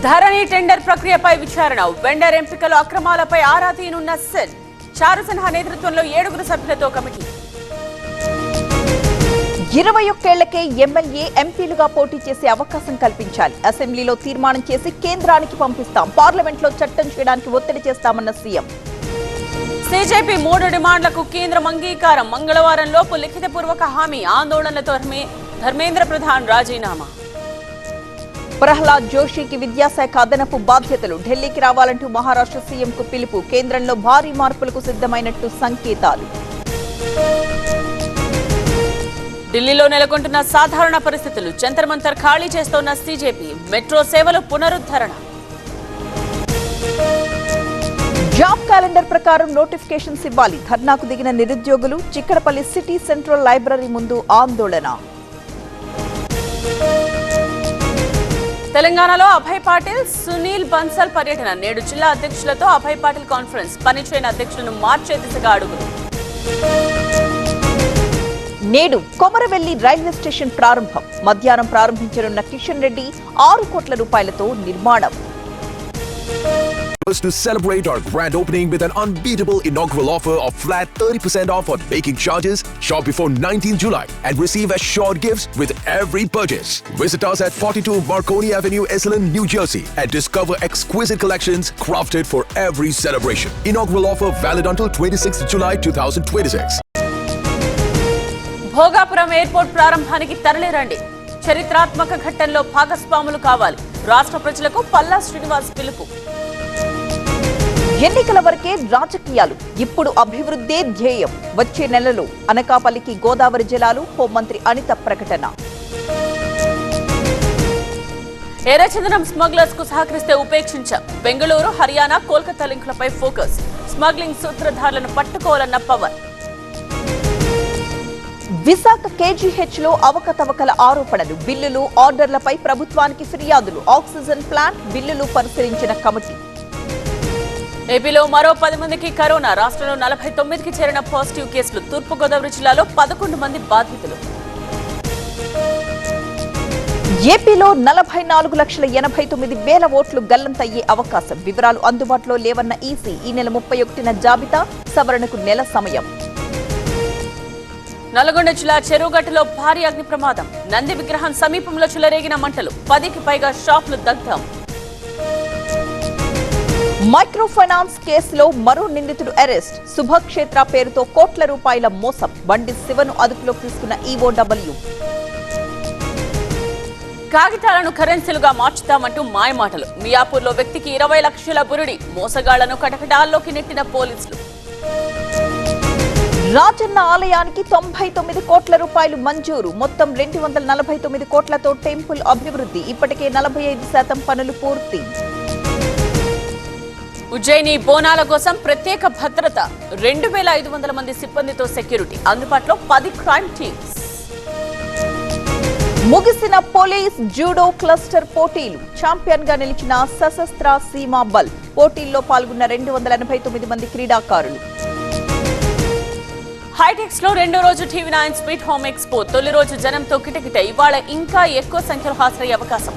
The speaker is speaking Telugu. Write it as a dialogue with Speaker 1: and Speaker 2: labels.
Speaker 1: ధరణి టెండర్ ప్రక్రియపై విచారణ, వెండర్ ఎంపికల అక్రమాలపై ఆరా తీయనున్న సెల్, చారుసిన్హా నేతృత్వంలో 7 సభ్యులతో కమిటీ.
Speaker 2: 21 ఏళ్లకే ఎమ్మెల్యే ఎంపీలుగా పోటీ చేసే అవకాశం కల్పించాలి. అసెంబ్లీలో తీర్మానం చేసి కేంద్రానికి పంపిస్తాం. పార్లమెంట్లో చట్టం చేయడానికి ఒత్తిడి చేస్తామన్న సీఎం.
Speaker 1: సీజేపీ 3 డిమాండ్లకు కేంద్రం అంగీకారం. మంగళవారం లోపు లిఖితపూర్వక హామీ. ఆందోళనలతో ధర్మేంద్ర ప్రధాన్ రాజీనామా.
Speaker 2: ప్రహ్లాద్ జోషికి విద్యాశాఖ అదనపు బాధ్యతలు. ఢిల్లీకి రావాలంటూ మహారాష్ట్ర సీఎంకు పిలుపు. కేంద్రంలో భారీ మార్పులకు సిద్ధమైనట్టు సంకేతాలు.
Speaker 1: ఢిల్లీలో నెలకొంటున్న సాధారణ పరిస్థితులు. జంతర్ మంతర్ ఖాళీ చేస్తోన్న సీజేపీ. మెట్రో సేవలు పునరుద్ధరణ.
Speaker 2: జాబ్ క్యాలెండర్ ప్రకారం నోటిఫికేషన్స్ ఇవ్వాలి. ధర్నాకు దిగిన నిరుద్యోగులు. చిక్కడపల్లి సిటీ సెంట్రల్ లైబ్రరీ ముందు ఆందోళన.
Speaker 1: తెలంగాణలో అభయ్ పాటిల్, సునీల్ బన్సల్ పర్యటన. నేడు జిల్లా అధ్యక్షులతో అభయ్ పాటిల్ కాన్ఫరెన్స్. పనిచేయని అధ్యక్షులను మార్చే దిశగా అడుగులు.
Speaker 2: నేడు కొమరవెల్లి రైల్వే స్టేషన్ ప్రారంభం. మధ్యాహ్నం ప్రారంభించనున్న కిషన్ రెడ్డి 6 కోట్ల రూపాయలతో నిర్మాణం.
Speaker 3: To celebrate our grand opening with an unbeatable inaugural offer of flat 30% off on making charges, shop before 19th July and receive assured gifts with every purchase. Visit us at 42 Marconi Avenue, Esalen, New Jersey and discover exquisite collections crafted for every celebration. Inaugural offer valid until 26th July 2026.
Speaker 1: Bhogapuram airport ప్రారంభానికి తరలిరండి. చరిత్రాత్మక ఘట్టంలో భాగస్వాములు కావాలి. రాష్ట్ర ప్రజలకు పల్లా శ్రీనివాస్ పిలుపు.
Speaker 2: ఎన్నికల వరకే రాజకీయాలు, ఇప్పుడు అభివృద్ధే ధ్యేయం. వచ్చే నెలలో అనకాపల్లికి గోదావరి జలాలు. హోంమంత్రి అనిత ప్రకటన.
Speaker 1: ఎర్రచందనం స్మగ్లర్స్ కు సహకరిస్తే ఉపేక్షించాం. బెంగళూరు, హర్యానా, కోల్కతా లింకులపై ఫోకస్. స్మగ్లింగ్ సూత్రధారులను పట్టుకోవాలన్న పవర్.
Speaker 2: విశాఖ కేజీహెచ్ లో అవకతవకల ఆరోపణలు. బిల్లులు, ఆర్డర్లపై ప్రభుత్వానికి ఫిర్యాదులు. ఆక్సిజన్ ప్లాంట్ బిల్లులు పరిశీలించిన కమిటీ.
Speaker 1: ఏపీలో మరో 10 మందికి కరోనా. రాష్ట్రంలో 49కి చేరిన పాజిటివ్ కేసులు. తూర్పుగోదావరి జిల్లాలో 11 మంది బాధితులు.
Speaker 2: ఏపీలో 44,89,000 ఓట్లు గల్లంతయ్యే అవకాశం. వివరాలు అందుబాటులో లేవన్న ఈసీ. ఈ నెల 31న జాబితా. సవరణకు నెల సమయం.
Speaker 1: నల్గొండ జిల్లా చెరువుగట్టులో భారీ అగ్ని ప్రమాదం. నంది విగ్రహం సమీపంలో చెలరేగిన మంటలు. 10కి పైగా షాపులు దగ్ధం.
Speaker 2: మైక్రో ఫైనాన్స్ కేసులో మరో నిందితుడు అరెస్ట్. శుభక్షేత్ర పేరుతో కోట్ల రూపాయల మోసం. బండి శివను అదుపులోకి తీసుకున్న ఈఓడబ్ల్యూ.
Speaker 1: కాగితాలను కరెన్సీలుగా మార్చుతామంటూ మాయమాటలు. మియాపూర్లో వ్యక్తికి 20 లక్షల బురుడి. మోసగాళ్లను కటకటాల్లోకి నెట్టిన పోలీసులు.
Speaker 2: రాజన్న ఆలయానికి 99 కోట్ల రూపాయలు మంజూరు. మొత్తం 249 కోట్లతో టెంపుల్ అభివృద్ధి. ఇప్పటికే 45% పనులు పూర్తి.
Speaker 1: ఉజ్జయిని బోనాల కోసం ప్రత్యేక భద్రత. 2,500 మంది సిబ్బందితో సెక్యూరిటీ. అందుబాటులో 10 క్రైమ్ టీమ్స్.
Speaker 2: ముగిసిన పోలీస్ జూడో క్లస్టర్ పోటీలు. ఛాంపియన్ గా నిలిచిన సశస్త్ర సీమా బల్. పోటీల్లో పాల్గొన్న 289 మంది క్రీడాకారులు.
Speaker 1: హైటెక్స్ లో 2వ రోజు TV9 స్వీట్ హోమ్ ఎక్స్పో. తొలి రోజు జనంతో కిటకిట. ఇవాళ ఇంకా ఎక్కువ సంఖ్యలో హాజరయ్యే అవకాశం.